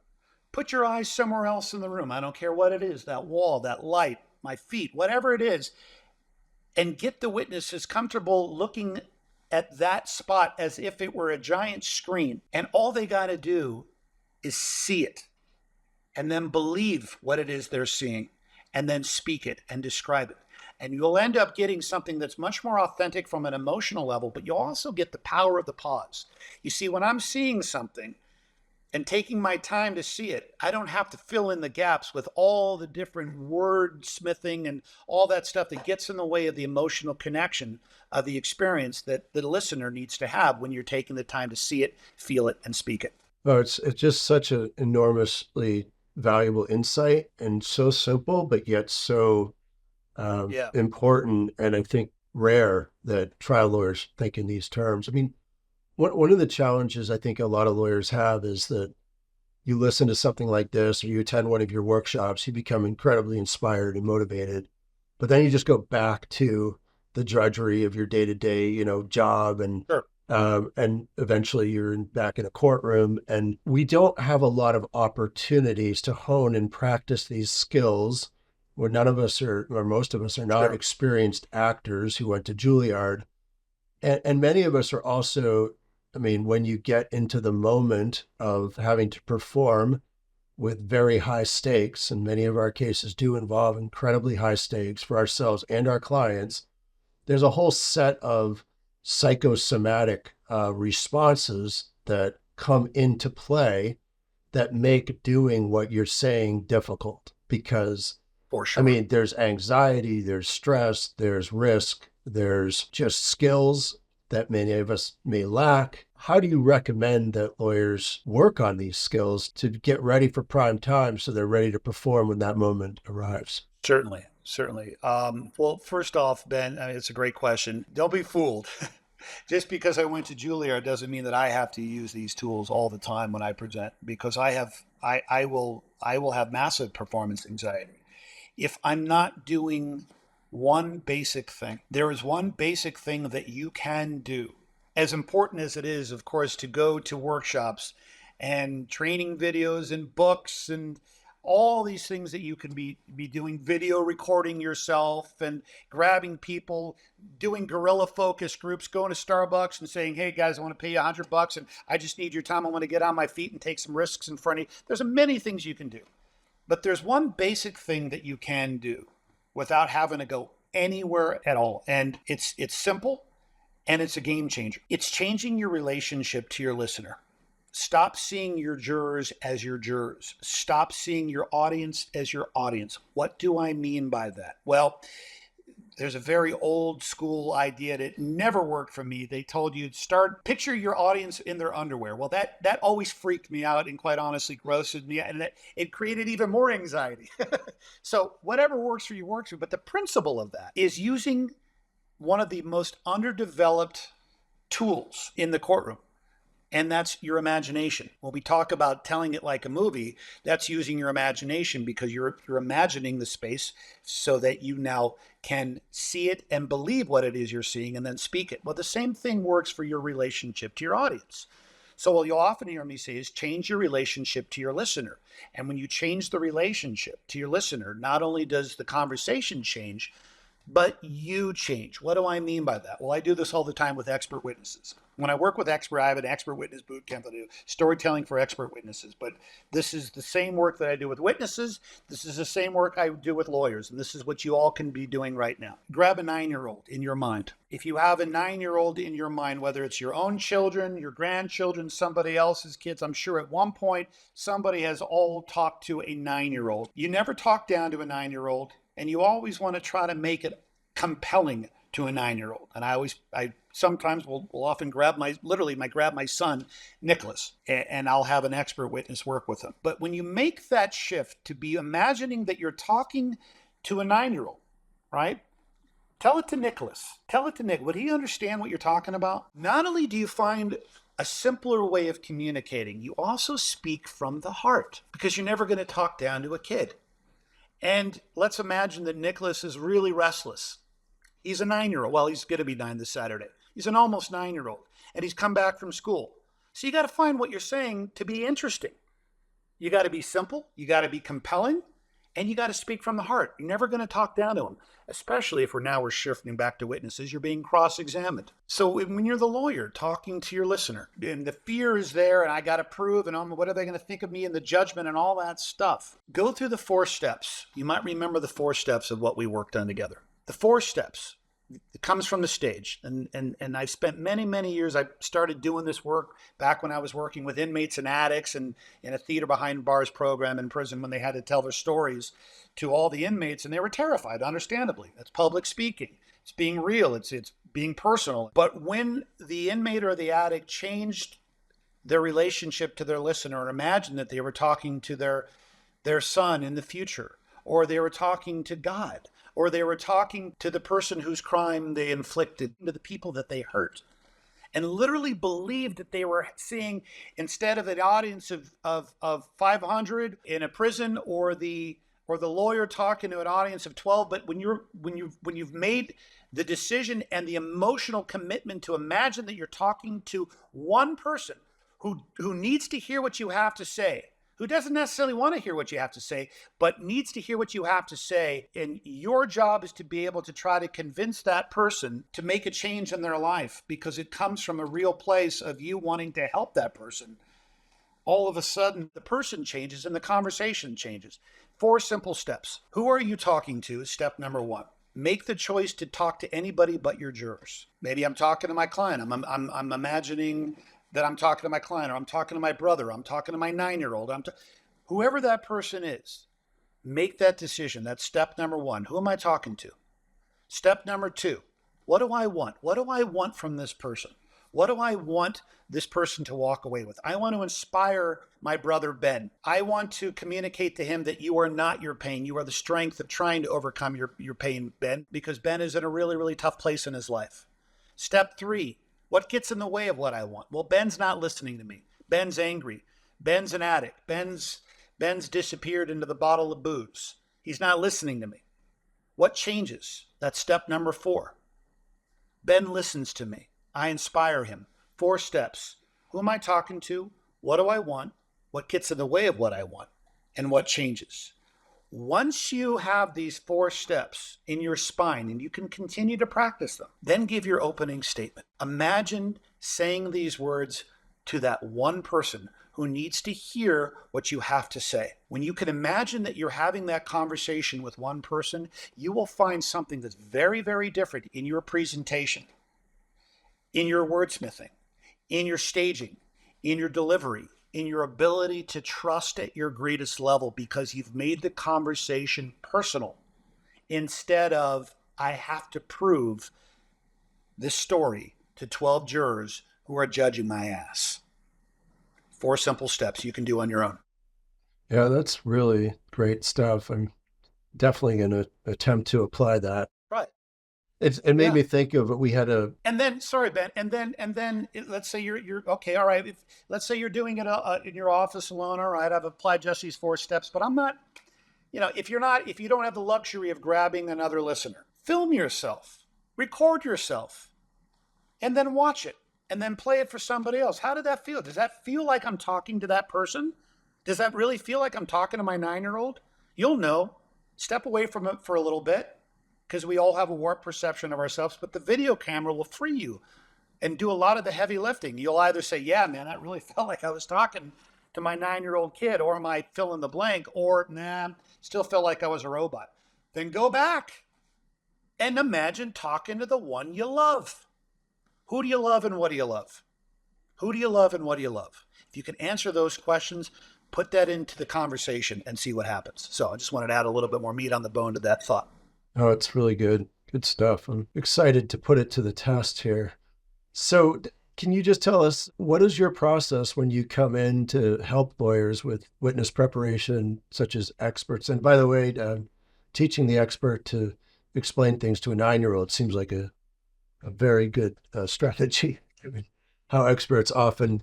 Put your eyes somewhere else in the room. I don't care what it is, that wall, that light, my feet, whatever it is, and get the witnesses comfortable looking at that spot as if it were a giant screen. And all they got to do is see it and then believe what it is they're seeing and then speak it and describe it. And you'll end up getting something that's much more authentic from an emotional level, but you'll also get the power of the pause. You see, when I'm seeing something and taking my time to see it, I don't have to fill in the gaps with all the different wordsmithing and all that stuff that gets in the way of the emotional connection of the experience that the listener needs to have when you're taking the time to see it, feel it, and speak it. Oh, it's just such an enormously valuable insight and so simple, but yet so important, and I think rare that trial lawyers think in these terms. I mean, one of the challenges I think a lot of lawyers have is that you listen to something like this or you attend one of your workshops, you become incredibly inspired and motivated, but then you just go back to the drudgery of your day-to-day, job, and Sure. And eventually you're back in a courtroom, and we don't have a lot of opportunities to hone and practice these skills where none of us are, or most of us are not Sure. experienced actors who went to Juilliard. And many of us are also, when you get into the moment of having to perform with very high stakes, and many of our cases do involve incredibly high stakes for ourselves and our clients, there's a whole set of psychosomatic responses that come into play that make doing what you're saying difficult because, For sure. there's anxiety, there's stress, there's risk, there's just skills that many of us may lack. How do you recommend that lawyers work on these skills to get ready for prime time so they're ready to perform when that moment arrives? Certainly. Well, first off, Ben, it's a great question. Don't be fooled. Just because I went to Juilliard doesn't mean that I have to use these tools all the time when I present, because I will have massive performance anxiety if I'm not doing one basic thing. There is one basic thing that you can do. As important as it is, of course, to go to workshops and training videos and books and all these things that you can be doing, video recording yourself and grabbing people, doing guerrilla focus groups, going to Starbucks and saying, hey guys, I want to pay you $100 and I just need your time. I want to get on my feet and take some risks in front of you. There's many things you can do, but there's one basic thing that you can do without having to go anywhere at all. And it's simple and it's a game changer. It's changing your relationship to your listener. Stop seeing your jurors as your jurors. Stop seeing your audience as your audience. What do I mean by that? Well, there's a very old school idea that never worked for me. They told you picture your audience in their underwear. Well, that always freaked me out and quite honestly grossed me out, and it created even more anxiety. So whatever works for you works for you. But the principle of that is using one of the most underdeveloped tools in the courtroom. And that's your imagination. When we talk about telling it like a movie, that's using your imagination because you're imagining the space so that you now can see it and believe what it is you're seeing and then speak it. Well, the same thing works for your relationship to your audience. So what you'll often hear me say is change your relationship to your listener. And when you change the relationship to your listener, not only does the conversation change, but you change. What do I mean by that? Well, I do this all the time with expert witnesses. When I work with I have an expert witness boot camp. I do storytelling for expert witnesses. But this is the same work that I do with witnesses. This is the same work I do with lawyers. And this is what you all can be doing right now. Grab a 9-year-old in your mind. If you have a 9-year-old in your mind, whether it's your own children, your grandchildren, somebody else's kids, I'm sure at one point somebody has all talked to a 9-year-old. You never talk down to a 9-year-old. And you always want to try to make it compelling to a 9-year-old. And I sometimes will often grab my son, Nicholas, and I'll have an expert witness work with him. But when you make that shift to be imagining that you're talking to a 9-year-old, right? Tell it to Nicholas. Tell it to Nick. Would he understand what you're talking about? Not only do you find a simpler way of communicating, you also speak from the heart because you're never going to talk down to a kid. And let's imagine that Nicholas is really restless. He's a 9-year-old. Well, he's going to be 9 this Saturday. He's an almost 9-year-old, and he's come back from school. So you got to find what you're saying to be interesting. You got to be simple. You got to be compelling. And you got to speak from the heart. You're never going to talk down to him, especially if we're shifting back to witnesses. You're being cross-examined. So when you're the lawyer talking to your listener, and the fear is there, and I got to prove, and what are they going to think of me, and the judgment and all that stuff. Go through the 4 steps. You might remember the 4 steps of what we worked on together. The 4 steps. It comes from the stage. And I've spent many, many years. I started doing this work back when I was working with inmates and addicts and in a theater behind bars program in prison when they had to tell their stories to all the inmates, and they were terrified, understandably. That's public speaking. It's being real. It's being personal. But when the inmate or the addict changed their relationship to their listener, or imagined that they were talking to their son in the future, or they were talking to God, or they were talking to the person whose crime they inflicted, to the people that they hurt, and literally believed that they were seeing, instead of an audience of 500 in a prison, or the lawyer talking to an audience of 12, but when you've made the decision and the emotional commitment to imagine that you're talking to one person who needs to hear what you have to say, who doesn't necessarily want to hear what you have to say, but needs to hear what you have to say. And your job is to be able to try to convince that person to make a change in their life, because it comes from a real place of you wanting to help that person. All of a sudden, the person changes and the conversation changes. 4 simple steps. Who are you talking to is step number 1. Make the choice to talk to anybody but your jurors. Maybe I'm talking to my client. I'm imagining that I'm talking to my client, or I'm talking to my brother, I'm talking to my 9-year-old, whoever that person is, make that decision. That's step number 1. Who am I talking to? Step number 2, what do I want? What do I want from this person? What do I want this person to walk away with? I want to inspire my brother, Ben. I want to communicate to him that you are not your pain. You are the strength of trying to overcome your pain, Ben, because Ben is in a really, really tough place in his life. Step 3, what gets in the way of what I want? Well, Ben's not listening to me. Ben's angry. Ben's an addict. Ben's disappeared into the bottle of booze. He's not listening to me. What changes? That's step number 4. Ben listens to me. I inspire him. 4 steps. Who am I talking to? What do I want? What gets in the way of what I want? And what changes? Once you have these 4 steps in your spine, and you can continue to practice them, then give your opening statement. Imagine saying these words to that one person who needs to hear what you have to say. When you can imagine that you're having that conversation with one person, you will find something that's very, very different in your presentation, in your wordsmithing, in your staging, in your delivery, in your ability to trust at your greatest level, because you've made the conversation personal instead of, I have to prove this story to 12 jurors who are judging my ass. 4 simple steps you can do on your own. Yeah, that's really great stuff. I'm definitely going to attempt to apply that. Right. It made me think of it. We had a, and then, sorry, Ben, and then let's say you're okay. All right. Let's say you're doing it in your office alone. All right. I've applied just these 4 steps, but I'm not, if you don't have the luxury of grabbing another listener, film yourself, record yourself, and then watch it, and then play it for somebody else. How did that feel? Does that feel like I'm talking to that person? Does that really feel like I'm talking to my 9-year-old? You'll know. Step away from it for a little bit, because we all have a warped perception of ourselves, but the video camera will free you and do a lot of the heavy lifting. You'll either say, yeah, man, that really felt like I was talking to my 9-year-old kid, or am I fill in the blank, or nah, still felt like I was a robot. Then go back and imagine talking to the one you love. Who do you love and what do you love? Who do you love and what do you love? If you can answer those questions, put that into the conversation and see what happens. So I just wanted to add a little bit more meat on the bone to that thought. oh, it's really good. Good stuff. I'm excited to put it to the test here. So can you just tell us, what is your process when you come in to help lawyers with witness preparation, such as experts? And by the way, teaching the expert to explain things to a 9-year-old seems like a very good strategy. I mean, how experts often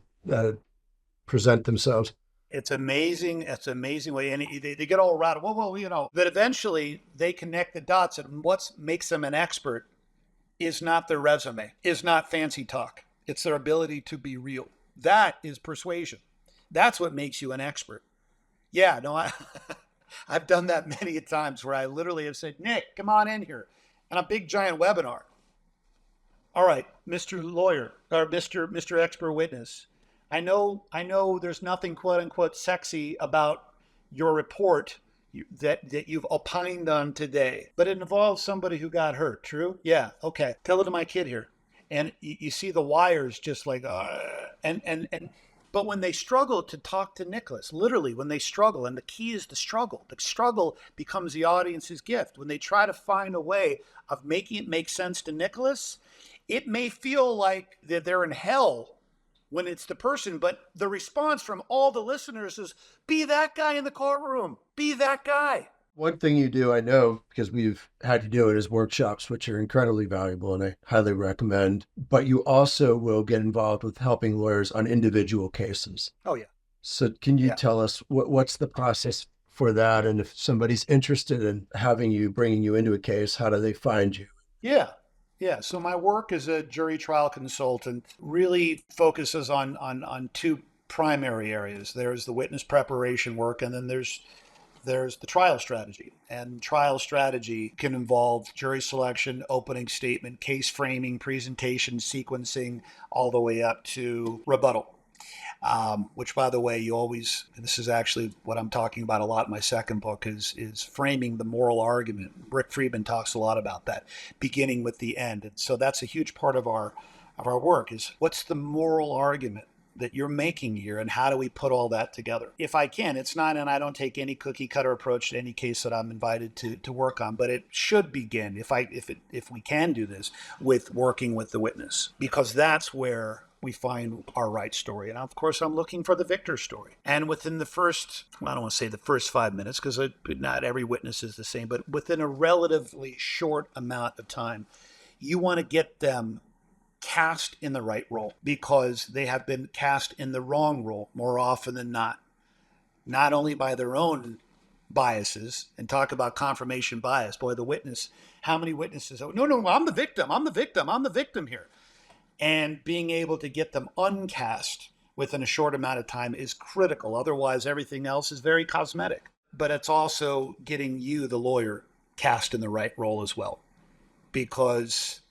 present themselves. It's amazing. It's amazing way. And they get all rattled. Well, but eventually they connect the dots. And what makes them an expert is not their resume, is not fancy talk. It's their ability to be real. That is persuasion. That's what makes you an expert. Yeah, no, I've done that many times where I literally have said, Nick, come on in here. On a big giant webinar. All right, Mr. Lawyer, or Mr. Expert Witness. I know there's nothing quote unquote sexy about your report that you've opined on today, but it involves somebody who got hurt. True? Yeah. Okay. Tell it to my kid here. And you see the wires just like, but when they struggle to talk to Nicholas, literally when they struggle, and the key is the struggle becomes the audience's gift. When they try to find a way of making it make sense to Nicholas, it may feel like that they're in hell when it's the person, but the response from all the listeners is, be that guy in the courtroom, be that guy. One thing you do, I know, because we've had to do it, is workshops, which are incredibly valuable and I highly recommend. But you also will get involved with helping lawyers on individual cases. Oh, yeah. So can you tell us what's the process for that? And if somebody's interested in bringing you into a case, how do they find you? Yeah. So my work as a jury trial consultant really focuses on two primary areas. There's the witness preparation work, and then there's the trial strategy. And trial strategy can involve jury selection, opening statement, case framing, presentation, sequencing, all the way up to rebuttal. Which, by the way, this is actually what I'm talking about a lot in my second book, is framing the moral argument. Rick Friedman talks a lot about that, beginning with the end. And so that's a huge part of our work, is what's the moral argument that you're making here, and how do we put all that together? If I can, it's not, and I don't take any cookie cutter approach to any case that I'm invited to work on, but it should begin, if we can do this, with working with the witness, because that's where we find our right story. And of course, I'm looking for the victor story. And within the first, I don't want to say the first 5 minutes, because not every witness is the same, but within a relatively short amount of time, you want to get them cast in the right role, because they have been cast in the wrong role more often than not only by their own biases, and talk about confirmation bias. Boy, the witness, how many witnesses? No, I'm the victim here. And being able to get them uncast within a short amount of time is critical. Otherwise, everything else is very cosmetic. But it's also getting you, the lawyer, cast in the right role as well. Because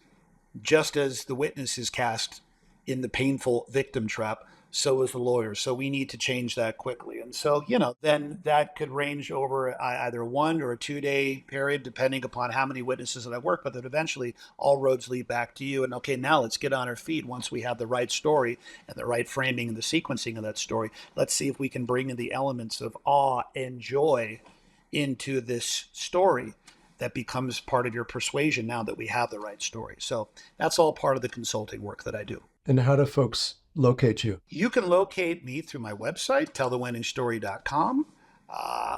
just as the witness is cast in the painful victim trap, so is the lawyer. So we need to change that quickly. And so, then that could range over either 1 or a 2-day period, depending upon how many witnesses that I work with. But eventually, all roads lead back to you. And okay, now let's get on our feet. Once we have the right story and the right framing and the sequencing of that story, let's see if we can bring in the elements of awe and joy into this story that becomes part of your persuasion now that we have the right story. So that's all part of the consulting work that I do. And how do folks locate you? You can locate me through my website, tellthewinningstory.com,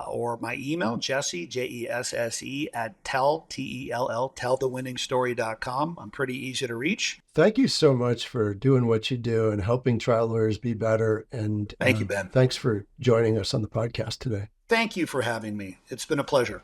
or my email, Jesse, Jesse, at tellthewinningstory.com. I'm pretty easy to reach. Thank you so much for doing what you do and helping trial lawyers be better. And thank you, Ben. Thanks for joining us on the podcast today. Thank you for having me. It's been a pleasure.